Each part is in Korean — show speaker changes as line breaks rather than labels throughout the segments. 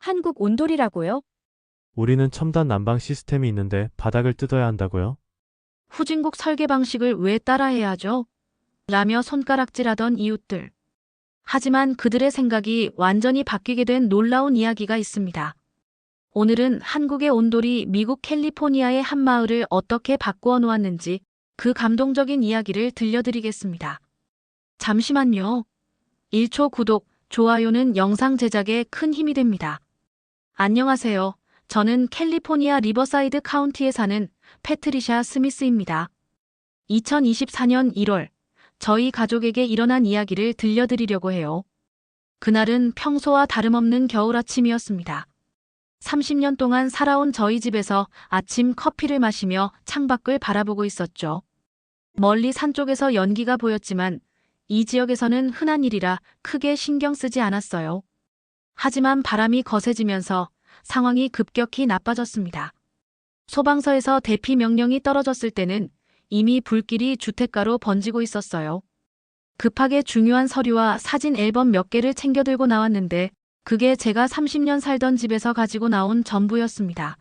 한국 온돌이라고요?
우리는 첨단 난방 시스템이 있는데 바닥을 뜯어야 한다고요?
후진국 설계 방식을 왜 따라해야 하죠? 라며 손가락질하던 이웃들. 하지만 그들의 생각이 완전히 바뀌게 된 놀라운 이야기가 있습니다. 오늘은 한국의 온돌이 미국 캘리포니아의 한 마을을 어떻게 바꾸어 놓았는지 그 감동적인 이야기를 들려드리겠습니다. 잠시만요. 1초 구독, 좋아요는 영상 제작에 큰 힘이 됩니다. 안녕하세요. 저는 캘리포니아 리버사이드 카운티에 사는 패트리샤 스미스입니다. 2024년 1월, 저희 가족에게 일어난 이야기를 들려드리려고 해요. 그날은 평소와 다름없는 겨울 아침이었습니다. 30년 동안 살아온 저희 집에서 아침 커피를 마시며 창밖을 바라보고 있었죠. 멀리 산 쪽에서 연기가 보였지만 이 지역에서는 흔한 일이라 크게 신경 쓰지 않았어요. 하지만 바람이 거세지면서 상황이 급격히 나빠졌습니다. 소방서에서 대피 명령이 떨어졌을 때는 이미 불길이 주택가로 번지고 있었어요. 급하게 중요한 서류와 사진 앨범 몇 개를 챙겨 들고 나왔는데 그게 제가 30년 살던 집에서 가지고 나온 전부였습니다.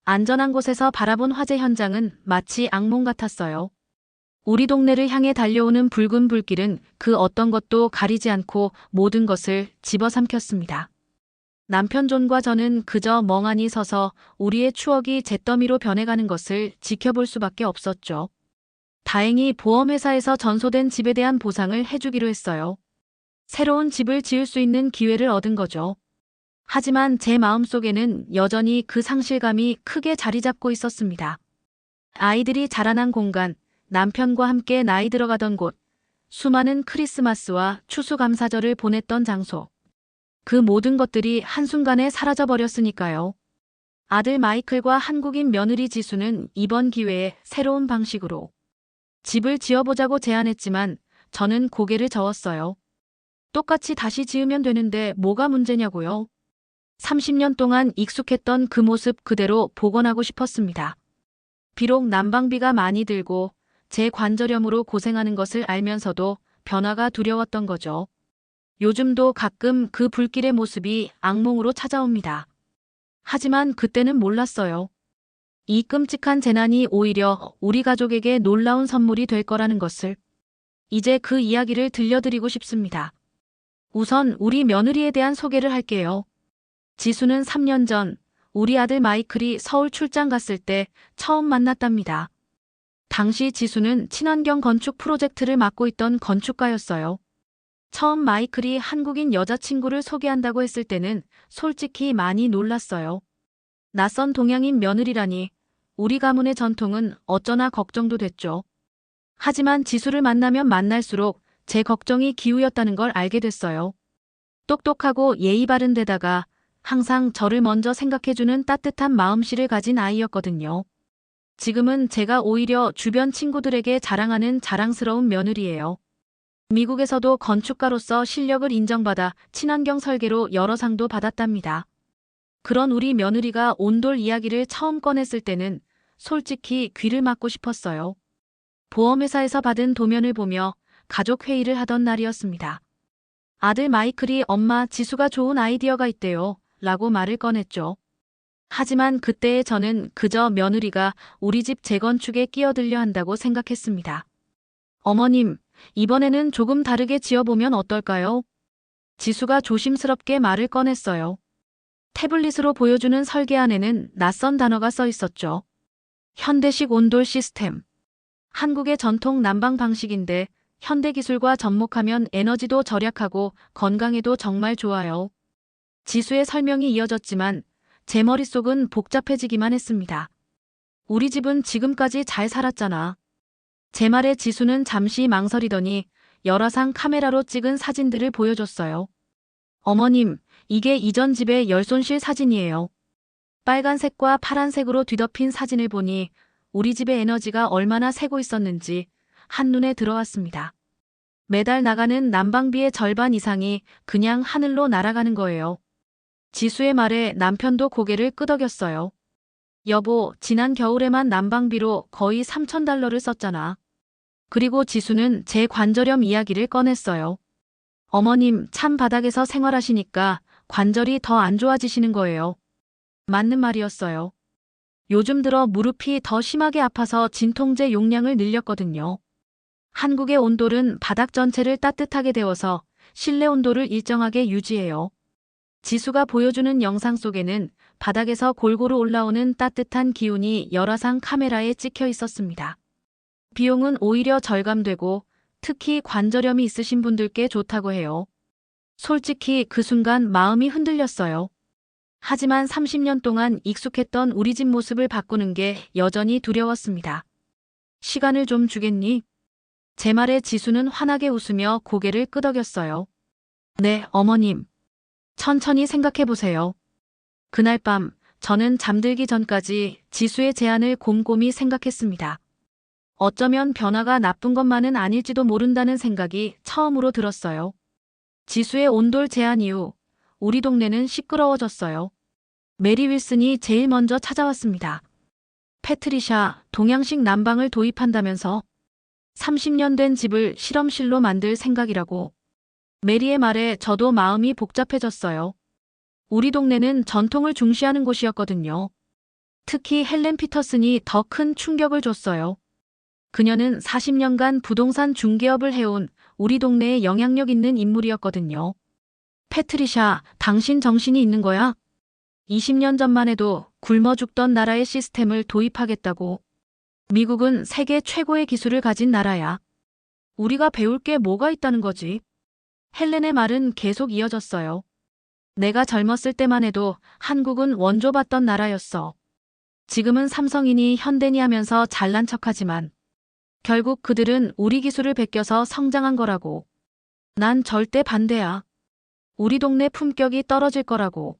안전한 곳에서 바라본 화재 현장은 마치 악몽 같았어요. 우리 동네를 향해 달려오는 붉은 불길은 그 어떤 것도 가리지 않고 모든 것을 집어삼켰습니다. 남편 존과 저는 그저 멍하니 서서 우리의 추억이 잿더미로 변해가는 것을 지켜볼 수밖에 없었죠. 다행히 보험회사에서 전소된 집에 대한 보상을 해주기로 했어요. 새로운 집을 지을 수 있는 기회를 얻은 거죠. 하지만 제 마음속에는 여전히 그 상실감이 크게 자리 잡고 있었습니다. 아이들이 자라난 공간, 남편과 함께 나이 들어가던 곳, 수많은 크리스마스와 추수감사절을 보냈던 장소. 그 모든 것들이 한순간에 사라져버렸으니까요. 아들 마이클과 한국인 며느리 지수는 이번 기회에 새로운 방식으로 집을 지어보자고 제안했지만 저는 고개를 저었어요. 똑같이 다시 지으면 되는데 뭐가 문제냐고요. 30년 동안 익숙했던 그 모습 그대로 복원하고 싶었습니다. 비록 난방비가 많이 들고 제 관절염으로 고생하는 것을 알면서도 변화가 두려웠던 거죠. 요즘도 가끔 그 불길의 모습이 악몽으로 찾아옵니다. 하지만 그때는 몰랐어요. 이 끔찍한 재난이 오히려 우리 가족에게 놀라운 선물이 될 거라는 것을. 이제 그 이야기를 들려드리고 싶습니다. 우선 우리 며느리에 대한 소개를 할게요. 지수는 3년 전 우리 아들 마이클이 서울 출장 갔을 때 처음 만났답니다. 당시 지수는 친환경 건축 프로젝트를 맡고 있던 건축가였어요. 처음 마이클이 한국인 여자친구를 소개한다고 했을 때는 솔직히 많이 놀랐어요. 낯선 동양인 며느리라니 우리 가문의 전통은 어쩌나 걱정도 됐죠. 하지만 지수를 만나면 만날수록 제 걱정이 기우였다는 걸 알게 됐어요. 똑똑하고 예의 바른 데다가 항상 저를 먼저 생각해주는 따뜻한 마음씨를 가진 아이였거든요. 지금은 제가 오히려 주변 친구들에게 자랑하는 자랑스러운 며느리예요. 미국에서도 건축가로서 실력을 인정받아 친환경 설계로 여러 상도 받았답니다. 그런 우리 며느리가 온돌 이야기를 처음 꺼냈을 때는 솔직히 귀를 막고 싶었어요. 보험회사에서 받은 도면을 보며 가족 회의를 하던 날이었습니다. 아들 마이클이 엄마 지수가 좋은 아이디어가 있대요 라고 말을 꺼냈죠. 하지만 그때의 저는 그저 며느리가 우리 집 재건축에 끼어들려 한다고 생각했습니다. 어머님, 이번에는 조금 다르게 지어보면 어떨까요? 지수가 조심스럽게 말을 꺼냈어요. 태블릿으로 보여주는 설계안에는 낯선 단어가 써 있었죠. 현대식 온돌 시스템. 한국의 전통 난방 방식인데 현대 기술과 접목하면 에너지도 절약하고 건강에도 정말 좋아요. 지수의 설명이 이어졌지만 제 머릿속은 복잡해지기만 했습니다. 우리 집은 지금까지 잘 살았잖아. 제 말에 지수는 잠시 망설이더니 열화상 카메라로 찍은 사진들을 보여줬어요. 어머님, 이게 이전 집의 열손실 사진이에요. 빨간색과 파란색으로 뒤덮인 사진을 보니 우리 집의 에너지가 얼마나 새고 있었는지 한눈에 들어왔습니다. 매달 나가는 난방비의 절반 이상이 그냥 하늘로 날아가는 거예요. 지수의 말에 남편도 고개를 끄덕였어요. 여보, 지난 겨울에만 난방비로 거의 $3,000를 썼잖아. 그리고 지수는 제 관절염 이야기를 꺼냈어요. 어머님, 찬 바닥에서 생활하시니까 관절이 더 안 좋아지시는 거예요. 맞는 말이었어요. 요즘 들어 무릎이 더 심하게 아파서 진통제 용량을 늘렸거든요. 한국의 온돌은 바닥 전체를 따뜻하게 데워서 실내 온도를 일정하게 유지해요. 지수가 보여주는 영상 속에는 바닥에서 골고루 올라오는 따뜻한 기운이 열화상 카메라에 찍혀 있었습니다. 비용은 오히려 절감되고 특히 관절염이 있으신 분들께 좋다고 해요. 솔직히 그 순간 마음이 흔들렸어요. 하지만 30년 동안 익숙했던 우리 집 모습을 바꾸는 게 여전히 두려웠습니다. 시간을 좀 주겠니? 제 말에 지수는 환하게 웃으며 고개를 끄덕였어요. 네, 어머님. 천천히 생각해 보세요. 그날 밤 저는 잠들기 전까지 지수의 제안을 곰곰이 생각했습니다. 어쩌면 변화가 나쁜 것만은 아닐지도 모른다는 생각이 처음으로 들었어요. 지수의 온돌 제안 이후 우리 동네는 시끄러워졌어요. 메리 윌슨이 제일 먼저 찾아왔습니다. 패트리샤, 동양식 난방을 도입한다면서 30년 된 집을 실험실로 만들 생각이라고. 메리의 말에 저도 마음이 복잡해졌어요. 우리 동네는 전통을 중시하는 곳이었거든요. 특히 헬렌 피터슨이 더 큰 충격을 줬어요. 그녀는 40년간 부동산 중개업을 해온 우리 동네에 영향력 있는 인물이었거든요. 패트리샤, 당신 정신이 있는 거야? 20년 전만 해도 굶어 죽던 나라의 시스템을 도입하겠다고. 미국은 세계 최고의 기술을 가진 나라야. 우리가 배울 게 뭐가 있다는 거지? 헬렌의 말은 계속 이어졌어요. 내가 젊었을 때만 해도 한국은 원조받던 나라였어. 지금은 삼성이니 현대니 하면서 잘난 척하지만 결국 그들은 우리 기술을 베껴서 성장한 거라고. 난 절대 반대야. 우리 동네 품격이 떨어질 거라고.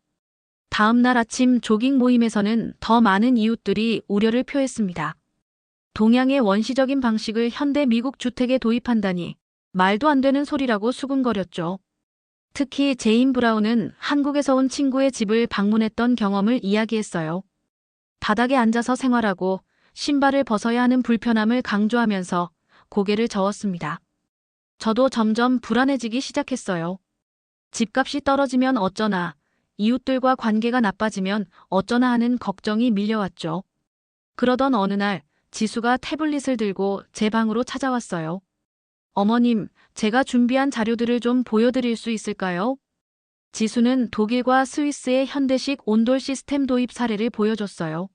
다음 날 아침 조깅 모임에서는 더 많은 이웃들이 우려를 표했습니다. 동양의 원시적인 방식을 현대 미국 주택에 도입한다니 말도 안 되는 소리라고 수군거렸죠. 특히 제인 브라운은 한국에서 온 친구의 집을 방문했던 경험을 이야기했어요. 바닥에 앉아서 생활하고 신발을 벗어야 하는 불편함을 강조하면서 고개를 저었습니다. 저도 점점 불안해지기 시작했어요. 집값이 떨어지면 어쩌나, 이웃들과 관계가 나빠지면 어쩌나 하는 걱정이 밀려왔죠. 그러던 어느 날 지수가 태블릿을 들고 제 방으로 찾아왔어요. 어머님, 제가 준비한 자료들을 좀 보여드릴 수 있을까요? 지수는 독일과 스위스의 현대식 온돌 시스템 도입 사례를 보여줬어요.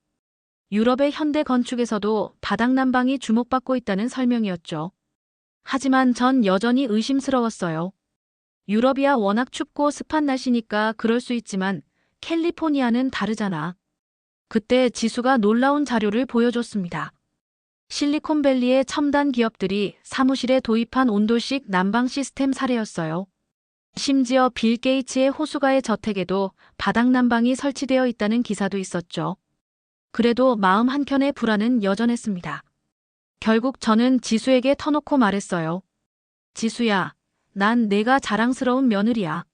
유럽의 현대 건축에서도 바닥 난방이 주목받고 있다는 설명이었죠. 하지만 전 여전히 의심스러웠어요. 유럽이야 워낙 춥고 습한 날씨니까 그럴 수 있지만 캘리포니아는 다르잖아. 그때 지수가 놀라운 자료를 보여줬습니다. 실리콘밸리의 첨단 기업들이 사무실에 도입한 온돌식 난방 시스템 사례였어요. 심지어 빌 게이츠의 호수가의 저택에도 바닥 난방이 설치되어 있다는 기사도 있었죠. 그래도 마음 한켠의 불안은 여전했습니다. 결국 저는 지수에게 터놓고 말했어요. 지수야, 난 내가 자랑스러운 며느리야.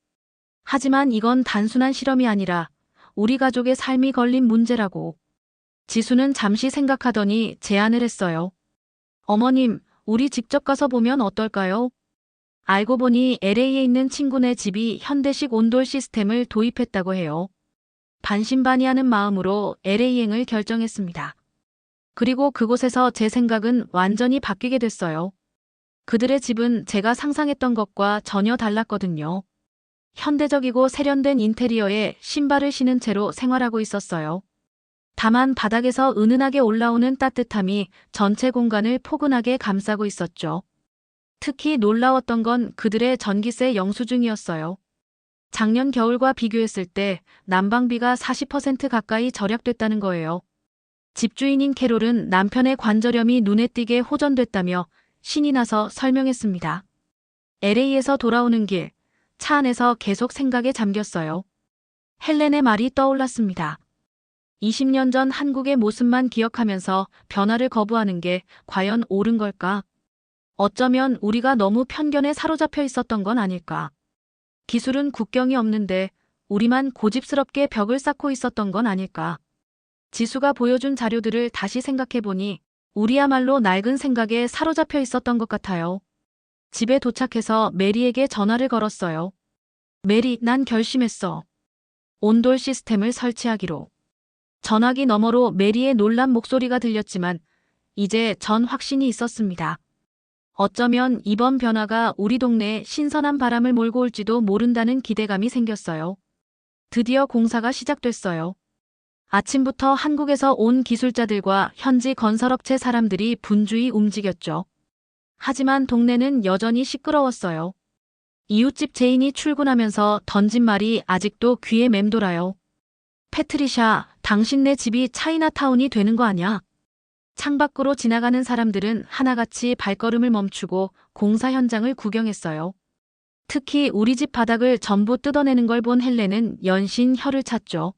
하지만 이건 단순한 실험이 아니라 우리 가족의 삶이 걸린 문제라고. 지수는 잠시 생각하더니 제안을 했어요. 어머님, 우리 직접 가서 보면 어떨까요? 알고 보니 LA에 있는 친구네 집이 현대식 온돌 시스템을 도입했다고 해요. 반신반의하는 마음으로 LA행을 결정했습니다. 그리고 그곳에서 제 생각은 완전히 바뀌게 됐어요. 그들의 집은 제가 상상했던 것과 전혀 달랐거든요. 현대적이고 세련된 인테리어에 신발을 신은 채로 생활하고 있었어요. 다만 바닥에서 은은하게 올라오는 따뜻함이 전체 공간을 포근하게 감싸고 있었죠. 특히 놀라웠던 건 그들의 전기세 영수증이었어요. 작년 겨울과 비교했을 때 난방비가 40% 가까이 절약됐다는 거예요. 집주인인 캐롤은 남편의 관절염이 눈에 띄게 호전됐다며 신이 나서 설명했습니다. LA에서 돌아오는 길, 차 안에서 계속 생각에 잠겼어요. 헬렌의 말이 떠올랐습니다. 20년 전 한국의 모습만 기억하면서 변화를 거부하는 게 과연 옳은 걸까? 어쩌면 우리가 너무 편견에 사로잡혀 있었던 건 아닐까? 기술은 국경이 없는데 우리만 고집스럽게 벽을 쌓고 있었던 건 아닐까? 지수가 보여준 자료들을 다시 생각해보니 우리야말로 낡은 생각에 사로잡혀 있었던 것 같아요. 집에 도착해서 메리에게 전화를 걸었어요. 메리, 난 결심했어. 온돌 시스템을 설치하기로. 전화기 너머로 메리의 놀란 목소리가 들렸지만 이제 전 확신이 있었습니다. 어쩌면 이번 변화가 우리 동네에 신선한 바람을 몰고 올지도 모른다는 기대감이 생겼어요. 드디어 공사가 시작됐어요. 아침부터 한국에서 온 기술자들과 현지 건설업체 사람들이 분주히 움직였죠. 하지만 동네는 여전히 시끄러웠어요. 이웃집 제인이 출근하면서 던진 말이 아직도 귀에 맴돌아요. 패트리샤, 당신네 집이 차이나타운이 되는 거 아냐? 창밖으로 지나가는 사람들은 하나같이 발걸음을 멈추고 공사 현장을 구경했어요. 특히 우리 집 바닥을 전부 뜯어내는 걸 본 헬레는 연신 혀를 찼죠.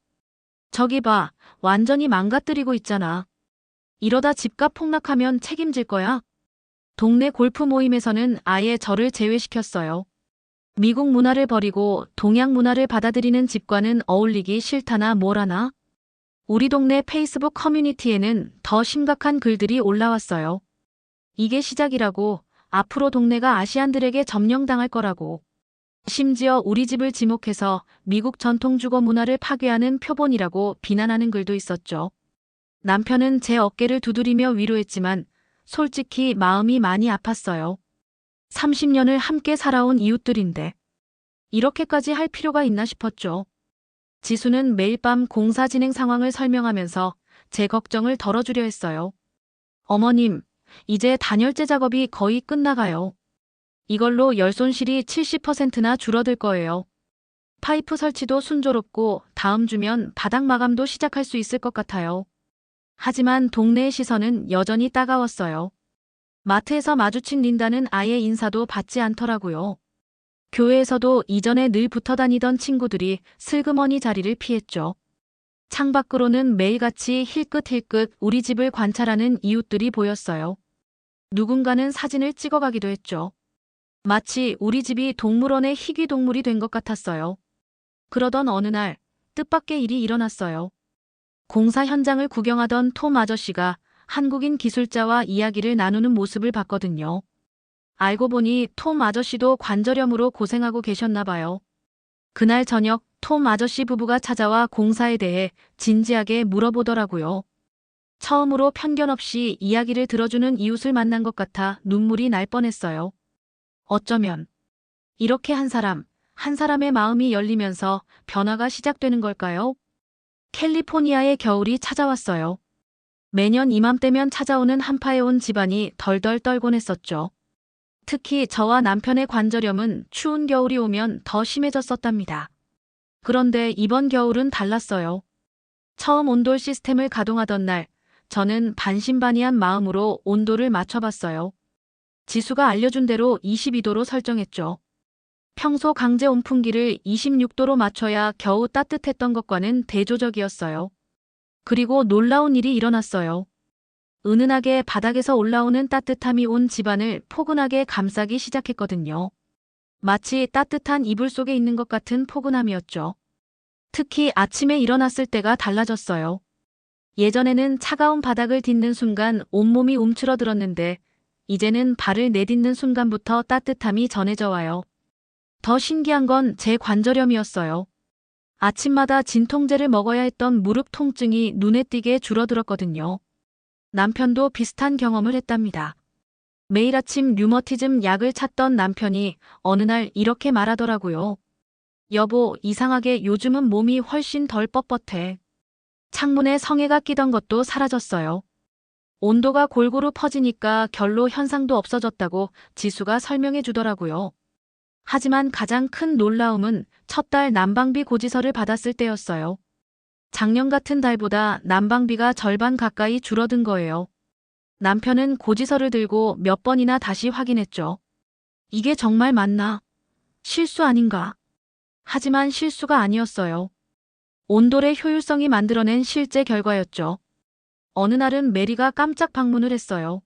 저기 봐, 완전히 망가뜨리고 있잖아. 이러다 집값 폭락하면 책임질 거야. 동네 골프 모임에서는 아예 저를 제외시켰어요. 미국 문화를 버리고 동양 문화를 받아들이는 집과는 어울리기 싫다나 뭐라나. 우리 동네 페이스북 커뮤니티에는 더 심각한 글들이 올라왔어요. 이게 시작이라고, 앞으로 동네가 아시안들에게 점령당할 거라고. 심지어 우리 집을 지목해서 미국 전통 주거 문화를 파괴하는 표본이라고 비난하는 글도 있었죠. 남편은 제 어깨를 두드리며 위로했지만 솔직히 마음이 많이 아팠어요. 30년을 함께 살아온 이웃들인데 이렇게까지 할 필요가 있나 싶었죠. 지수는 매일 밤 공사 진행 상황을 설명하면서 제 걱정을 덜어주려 했어요. 어머님, 이제 단열재 작업이 거의 끝나가요. 이걸로 열 손실이 70%나 줄어들 거예요. 파이프 설치도 순조롭고 다음 주면 바닥 마감도 시작할 수 있을 것 같아요. 하지만 동네의 시선은 여전히 따가웠어요. 마트에서 마주친 린다는 아예 인사도 받지 않더라고요. 교회에서도 이전에 늘 붙어 다니던 친구들이 슬그머니 자리를 피했죠. 창밖으로는 매일같이 힐끗힐끗 우리 집을 관찰하는 이웃들이 보였어요. 누군가는 사진을 찍어가기도 했죠. 마치 우리 집이 동물원의 희귀 동물이 된 것 같았어요. 그러던 어느 날 뜻밖의 일이 일어났어요. 공사 현장을 구경하던 톰 아저씨가 한국인 기술자와 이야기를 나누는 모습을 봤거든요. 알고 보니 톰 아저씨도 관절염으로 고생하고 계셨나 봐요. 그날 저녁 톰 아저씨 부부가 찾아와 공사에 대해 진지하게 물어보더라고요. 처음으로 편견 없이 이야기를 들어주는 이웃을 만난 것 같아 눈물이 날 뻔했어요. 어쩌면 이렇게 한 사람의 마음이 열리면서 변화가 시작되는 걸까요? 캘리포니아의 겨울이 찾아왔어요. 매년 이맘때면 찾아오는 한파에 온 집안이 덜덜 떨곤 했었죠. 특히 저와 남편의 관절염은 추운 겨울이 오면 더 심해졌었답니다. 그런데 이번 겨울은 달랐어요. 처음 온돌 시스템을 가동하던 날, 저는 반신반의한 마음으로 온도를 맞춰봤어요. 지수가 알려준 대로 22도로 설정했죠. 평소 강제 온풍기를 26도로 맞춰야 겨우 따뜻했던 것과는 대조적이었어요. 그리고 놀라운 일이 일어났어요. 은은하게 바닥에서 올라오는 따뜻함이 온 집안을 포근하게 감싸기 시작했거든요. 마치 따뜻한 이불 속에 있는 것 같은 포근함이었죠. 특히 아침에 일어났을 때가 달라졌어요. 예전에는 차가운 바닥을 딛는 순간 온몸이 움츠러들었는데 이제는 발을 내딛는 순간부터 따뜻함이 전해져 와요. 더 신기한 건 제 관절염이었어요. 아침마다 진통제를 먹어야 했던 무릎 통증이 눈에 띄게 줄어들었거든요. 남편도 비슷한 경험을 했답니다. 매일 아침 류머티즘 약을 찾던 남편이 어느 날 이렇게 말하더라고요. 여보, 이상하게 요즘은 몸이 훨씬 덜 뻣뻣해. 창문에 성에가 끼던 것도 사라졌어요. 온도가 골고루 퍼지니까 결로 현상도 없어졌다고 지수가 설명해 주더라고요. 하지만 가장 큰 놀라움은 첫 달 난방비 고지서를 받았을 때였어요. 작년 같은 달보다 난방비가 절반 가까이 줄어든 거예요. 남편은 고지서를 들고 몇 번이나 다시 확인했죠. 이게 정말 맞나? 실수 아닌가? 하지만 실수가 아니었어요. 온돌의 효율성이 만들어낸 실제 결과였죠. 어느 날은 메리가 깜짝 방문을 했어요.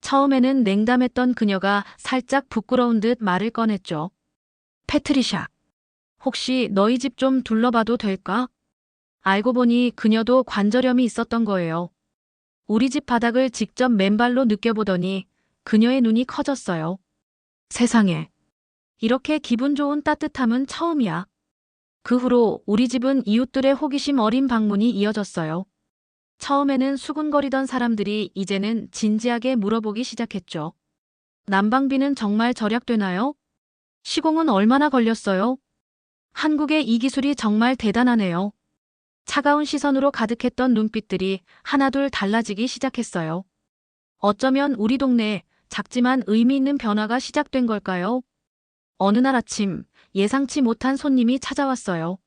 처음에는 냉담했던 그녀가 살짝 부끄러운 듯 말을 꺼냈죠. 패트리샤, 혹시 너희 집 좀 둘러봐도 될까? 알고 보니 그녀도 관절염이 있었던 거예요. 우리 집 바닥을 직접 맨발로 느껴보더니 그녀의 눈이 커졌어요. 세상에, 이렇게 기분 좋은 따뜻함은 처음이야. 그 후로 우리 집은 이웃들의 호기심 어린 방문이 이어졌어요. 처음에는 수군거리던 사람들이 이제는 진지하게 물어보기 시작했죠. 난방비는 정말 절약되나요? 시공은 얼마나 걸렸어요? 한국의 이 기술이 정말 대단하네요. 차가운 시선으로 가득했던 눈빛들이 하나둘 달라지기 시작했어요. 어쩌면 우리 동네에 작지만 의미 있는 변화가 시작된 걸까요? 어느 날 아침 예상치 못한 손님이 찾아왔어요.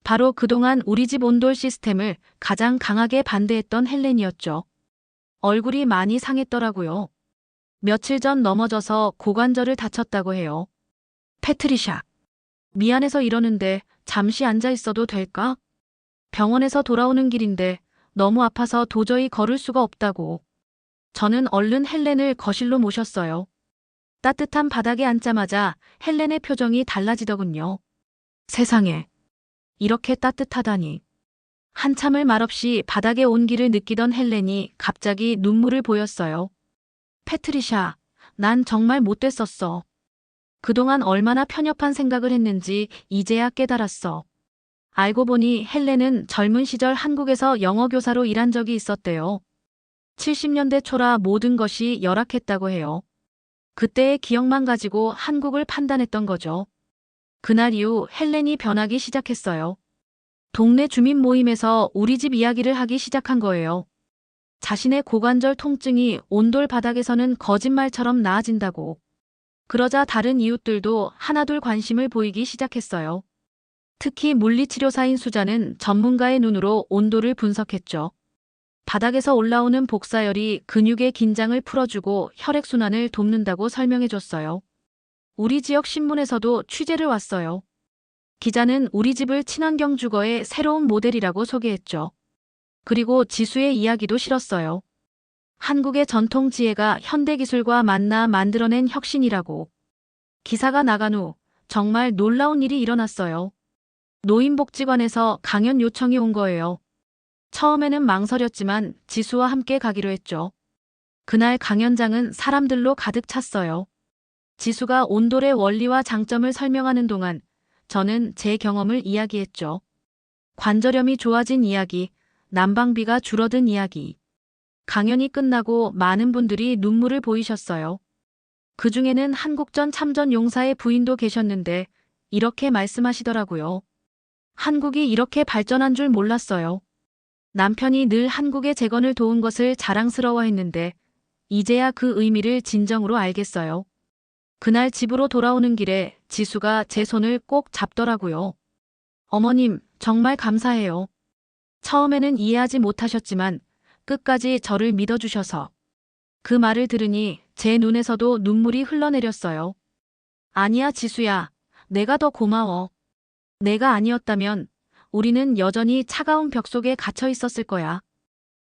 바로 그동안 우리 집 온돌 시스템을 가장 강하게 반대했던 헬렌이었죠. 얼굴이 많이 상했더라고요. 며칠 전 넘어져서 고관절을 다쳤다고 해요. 패트리샤, 미안해서 이러는데 잠시 앉아 있어도 될까? 병원에서 돌아오는 길인데 너무 아파서 도저히 걸을 수가 없다고. 저는 얼른 헬렌을 거실로 모셨어요. 따뜻한 바닥에 앉자마자 헬렌의 표정이 달라지더군요. 세상에, 이렇게 따뜻하다니. 한참을 말없이 바닥의 온기를 느끼던 헬렌이 갑자기 눈물을 보였어요. 패트리샤, 난 정말 못됐었어. 그동안 얼마나 편협한 생각을 했는지 이제야 깨달았어. 알고 보니 헬렌은 젊은 시절 한국에서 영어 교사로 일한 적이 있었대요. 70년대 초라 모든 것이 열악했다고 해요. 그때의 기억만 가지고 한국을 판단했던 거죠. 그날 이후 헬렌이 변하기 시작했어요. 동네 주민 모임에서 우리 집 이야기를 하기 시작한 거예요. 자신의 고관절 통증이 온돌 바닥에서는 거짓말처럼 나아진다고. 그러자 다른 이웃들도 하나둘 관심을 보이기 시작했어요. 특히 물리치료사인 수자는 전문가의 눈으로 온도를 분석했죠. 바닥에서 올라오는 복사열이 근육의 긴장을 풀어주고 혈액순환을 돕는다고 설명해줬어요. 우리 지역 신문에서도 취재를 왔어요. 기자는 우리 집을 친환경 주거의 새로운 모델이라고 소개했죠. 그리고 지수의 이야기도 실었어요. 한국의 전통 지혜가 현대기술과 만나 만들어낸 혁신이라고. 기사가 나간 후 정말 놀라운 일이 일어났어요. 노인복지관에서 강연 요청이 온 거예요. 처음에는 망설였지만 지수와 함께 가기로 했죠. 그날 강연장은 사람들로 가득 찼어요. 지수가 온돌의 원리와 장점을 설명하는 동안 저는 제 경험을 이야기했죠. 관절염이 좋아진 이야기, 난방비가 줄어든 이야기. 강연이 끝나고 많은 분들이 눈물을 보이셨어요. 그 중에는 한국전 참전 용사의 부인도 계셨는데 이렇게 말씀하시더라고요. 한국이 이렇게 발전한 줄 몰랐어요. 남편이 늘 한국의 재건을 도운 것을 자랑스러워했는데 이제야 그 의미를 진정으로 알겠어요. 그날 집으로 돌아오는 길에 지수가 제 손을 꼭 잡더라고요. 어머님, 정말 감사해요. 처음에는 이해하지 못하셨지만 끝까지 저를 믿어주셔서. 그 말을 들으니 제 눈에서도 눈물이 흘러내렸어요. 아니야, 지수야. 내가 더 고마워. 내가 아니었다면 우리는 여전히 차가운 벽 속에 갇혀 있었을 거야.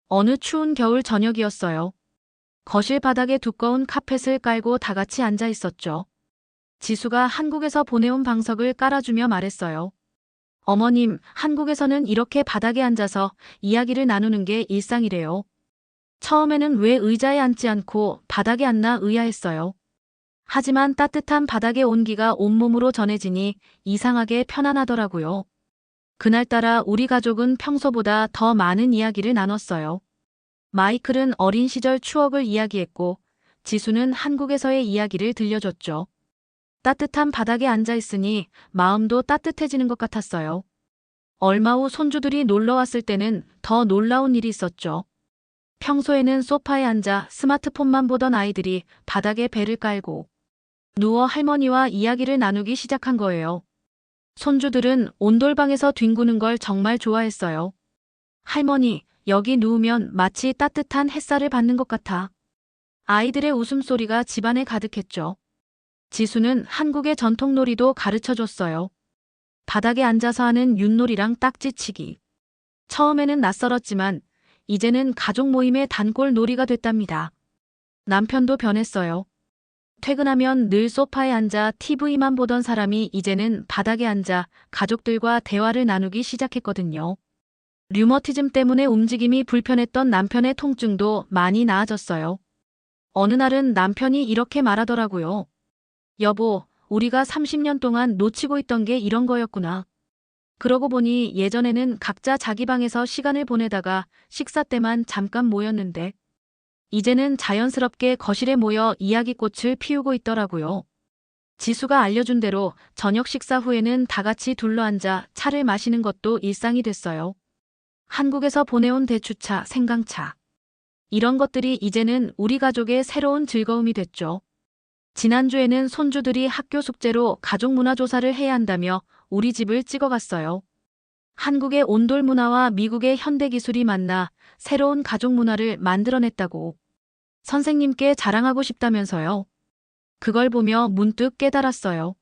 어느 추운 겨울 저녁이었어요. 거실 바닥에 두꺼운 카펫을 깔고 다 같이 앉아 있었죠. 지수가 한국에서 보내온 방석을 깔아주며 말했어요. 어머님, 한국에서는 이렇게 바닥에 앉아서 이야기를 나누는 게 일상이래요. 처음에는 왜 의자에 앉지 않고 바닥에 앉나 의아했어요. 하지만 따뜻한 바닥의 온기가 온몸으로 전해지니 이상하게 편안하더라고요. 그날따라 우리 가족은 평소보다 더 많은 이야기를 나눴어요. 마이클은 어린 시절 추억을 이야기했고 지수는 한국에서의 이야기를 들려줬죠. 따뜻한 바닥에 앉아 있으니 마음도 따뜻해지는 것 같았어요. 얼마 후 손주들이 놀러 왔을 때는 더 놀라운 일이 있었죠. 평소에는 소파에 앉아 스마트폰만 보던 아이들이 바닥에 배를 깔고 누워 할머니와 이야기를 나누기 시작한 거예요. 손주들은 온돌방에서 뒹구는 걸 정말 좋아했어요. 할머니, 여기 누우면 마치 따뜻한 햇살을 받는 것 같아. 아이들의 웃음소리가 집안에 가득했죠. 지수는 한국의 전통놀이도 가르쳐줬어요. 바닥에 앉아서 하는 윷놀이랑 딱지치기. 처음에는 낯설었지만 이제는 가족 모임의 단골 놀이가 됐답니다. 남편도 변했어요. 퇴근하면 늘 소파에 앉아 TV만 보던 사람이 이제는 바닥에 앉아 가족들과 대화를 나누기 시작했거든요. 류머티즘 때문에 움직임이 불편했던 남편의 통증도 많이 나아졌어요. 어느 날은 남편이 이렇게 말하더라고요. 여보, 우리가 30년 동안 놓치고 있던 게 이런 거였구나. 그러고 보니 예전에는 각자 자기 방에서 시간을 보내다가 식사 때만 잠깐 모였는데 이제는 자연스럽게 거실에 모여 이야기꽃을 피우고 있더라고요. 지수가 알려준 대로 저녁 식사 후에는 다 같이 둘러앉아 차를 마시는 것도 일상이 됐어요. 한국에서 보내온 대추차, 생강차. 이런 것들이 이제는 우리 가족의 새로운 즐거움이 됐죠. 지난주에는 손주들이 학교 숙제로 가족 문화 조사를 해야 한다며 우리 집을 찍어갔어요. 한국의 온돌 문화와 미국의 현대 기술이 만나 새로운 가족 문화를 만들어냈다고 선생님께 자랑하고 싶다면서요. 그걸 보며 문득 깨달았어요.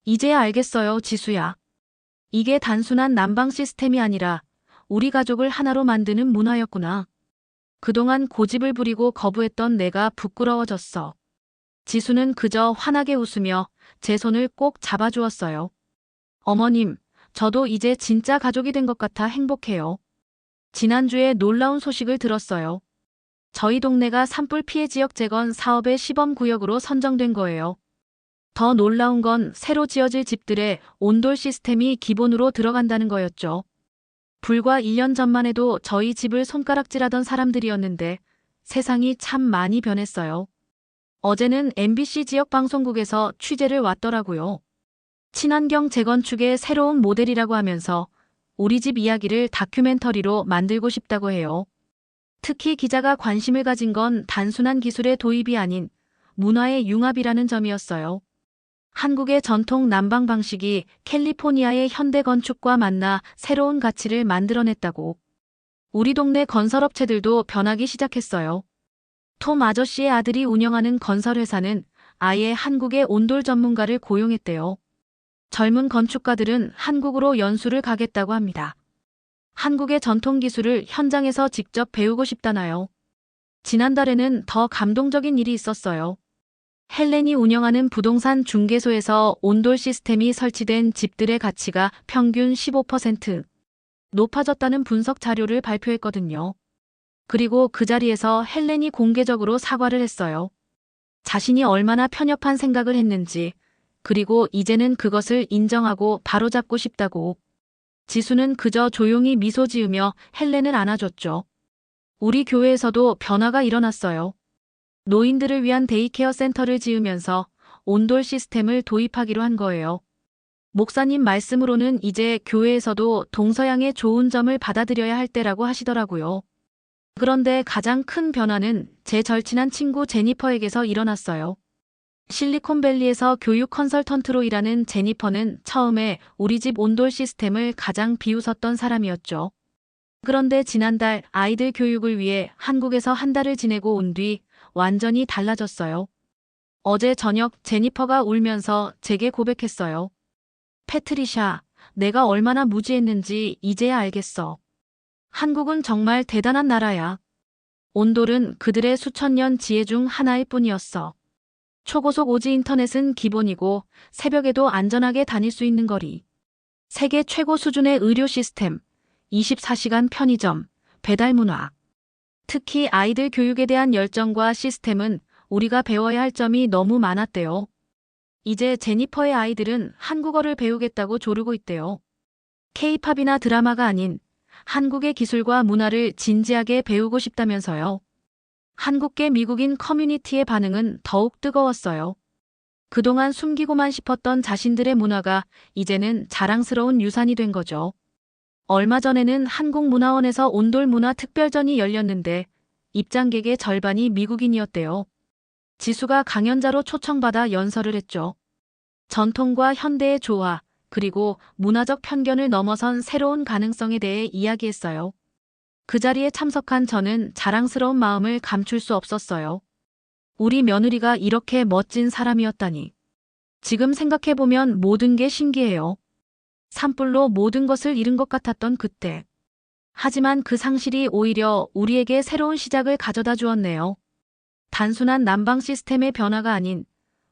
이제야 알겠어요, 지수야. 이게 단순한 난방 시스템이 아니라 우리 가족을 하나로 만드는 문화였구나. 그동안 고집을 부리고 거부했던 내가 부끄러워졌어. 지수는 그저 환하게 웃으며 제 손을 꼭 잡아주었어요. 어머님, 저도 이제 진짜 가족이 된 것 같아 행복해요. 지난주에 놀라운 소식을 들었어요. 저희 동네가 산불 피해 지역 재건 사업의 시범구역으로 선정된 거예요. 더 놀라운 건 새로 지어질 집들의 온돌 시스템이 기본으로 들어간다는 거였죠. 불과 1년 전만 해도 저희 집을 손가락질하던 사람들이었는데 세상이 참 많이 변했어요. 어제는 MBC 지역 방송국에서 취재를 왔더라고요. 친환경 재건축의 새로운 모델이라고 하면서 우리 집 이야기를 다큐멘터리로 만들고 싶다고 해요. 특히 기자가 관심을 가진 건 단순한 기술의 도입이 아닌 문화의 융합이라는 점이었어요. 한국의 전통 난방 방식이 캘리포니아의 현대 건축과 만나 새로운 가치를 만들어냈다고. 우리 동네 건설업체들도 변하기 시작했어요. 톰 아저씨의 아들이 운영하는 건설회사는 아예 한국의 온돌 전문가를 고용했대요. 젊은 건축가들은 한국으로 연수를 가겠다고 합니다. 한국의 전통 기술을 현장에서 직접 배우고 싶다나요? 지난달에는 더 감동적인 일이 있었어요. 헬렌이 운영하는 부동산 중개소에서 온돌 시스템이 설치된 집들의 가치가 평균 15% 높아졌다는 분석 자료를 발표했거든요. 그리고 그 자리에서 헬렌이 공개적으로 사과를 했어요. 자신이 얼마나 편협한 생각을 했는지, 그리고 이제는 그것을 인정하고 바로잡고 싶다고. 지수는 그저 조용히 미소 지으며 헬렌을 안아줬죠. 우리 교회에서도 변화가 일어났어요. 노인들을 위한 데이케어 센터를 지으면서 온돌 시스템을 도입하기로 한 거예요. 목사님 말씀으로는 이제 교회에서도 동서양의 좋은 점을 받아들여야 할 때라고 하시더라고요. 그런데 가장 큰 변화는 제 절친한 친구 제니퍼에게서 일어났어요. 실리콘밸리에서 교육 컨설턴트로 일하는 제니퍼는 처음에 우리 집 온돌 시스템을 가장 비웃었던 사람이었죠. 그런데 지난달 아이들 교육을 위해 한국에서 한 달을 지내고 온 뒤 완전히 달라졌어요. 어제 저녁 제니퍼가 울면서 제게 고백했어요. 패트리샤, 내가 얼마나 무지했는지 이제야 알겠어. 한국은 정말 대단한 나라야. 온돌은 그들의 수천 년 지혜 중 하나일 뿐이었어. 초고속 오지 인터넷은 기본이고 새벽에도 안전하게 다닐 수 있는 거리. 세계 최고 수준의 의료 시스템, 24시간 편의점, 배달 문화. 특히 아이들 교육에 대한 열정과 시스템은 우리가 배워야 할 점이 너무 많았대요. 이제 제니퍼의 아이들은 한국어를 배우겠다고 조르고 있대요. K-팝이나 드라마가 아닌 한국의 기술과 문화를 진지하게 배우고 싶다면서요. 한국계 미국인 커뮤니티의 반응은 더욱 뜨거웠어요. 그동안 숨기고만 싶었던 자신들의 문화가 이제는 자랑스러운 유산이 된 거죠. 얼마 전에는 한국문화원에서 온돌 문화 특별전이 열렸는데 입장객의 절반이 미국인이었대요. 지수가 강연자로 초청받아 연설을 했죠. 전통과 현대의 조화, 그리고 문화적 편견을 넘어선 새로운 가능성에 대해 이야기했어요. 그 자리에 참석한 저는 자랑스러운 마음을 감출 수 없었어요. 우리 며느리가 이렇게 멋진 사람이었다니. 지금 생각해보면 모든 게 신기해요. 산불로 모든 것을 잃은 것 같았던 그때. 하지만 그 상실이 오히려 우리에게 새로운 시작을 가져다 주었네요. 단순한 난방 시스템의 변화가 아닌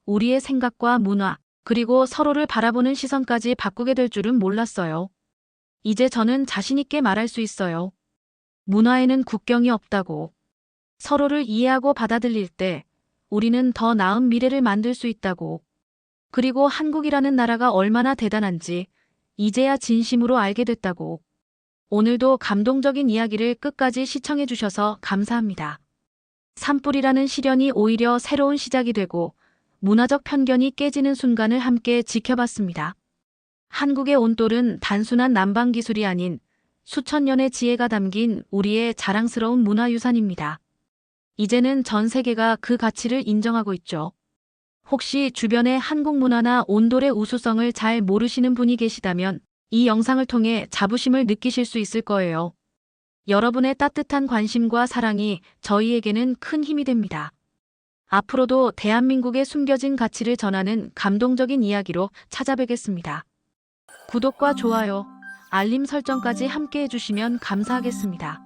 우리의 생각과 문화, 그리고 서로를 바라보는 시선까지 바꾸게 될 줄은 몰랐어요. 이제 저는 자신 있게 말할 수 있어요. 문화에는 국경이 없다고. 서로를 이해하고 받아들일 때 우리는 더 나은 미래를 만들 수 있다고. 그리고 한국이라는 나라가 얼마나 대단한지 이제야 진심으로 알게 됐다고. 오늘도 감동적인 이야기를 끝까지 시청해 주셔서 감사합니다. 산불이라는 시련이 오히려 새로운 시작이 되고 문화적 편견이 깨지는 순간을 함께 지켜봤습니다. 한국의 온돌은 단순한 난방 기술이 아닌 수천 년의 지혜가 담긴 우리의 자랑스러운 문화유산입니다. 이제는 전 세계가 그 가치를 인정하고 있죠. 혹시 주변에 한국 문화나 온돌의 우수성을 잘 모르시는 분이 계시다면 이 영상을 통해 자부심을 느끼실 수 있을 거예요. 여러분의 따뜻한 관심과 사랑이 저희에게는 큰 힘이 됩니다. 앞으로도 대한민국의 숨겨진 가치를 전하는 감동적인 이야기로 찾아뵙겠습니다. 구독과 좋아요, 알림 설정까지 함께 해주시면 감사하겠습니다.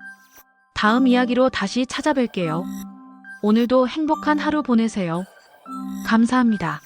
다음 이야기로 다시 찾아뵐게요. 오늘도 행복한 하루 보내세요. 감사합니다.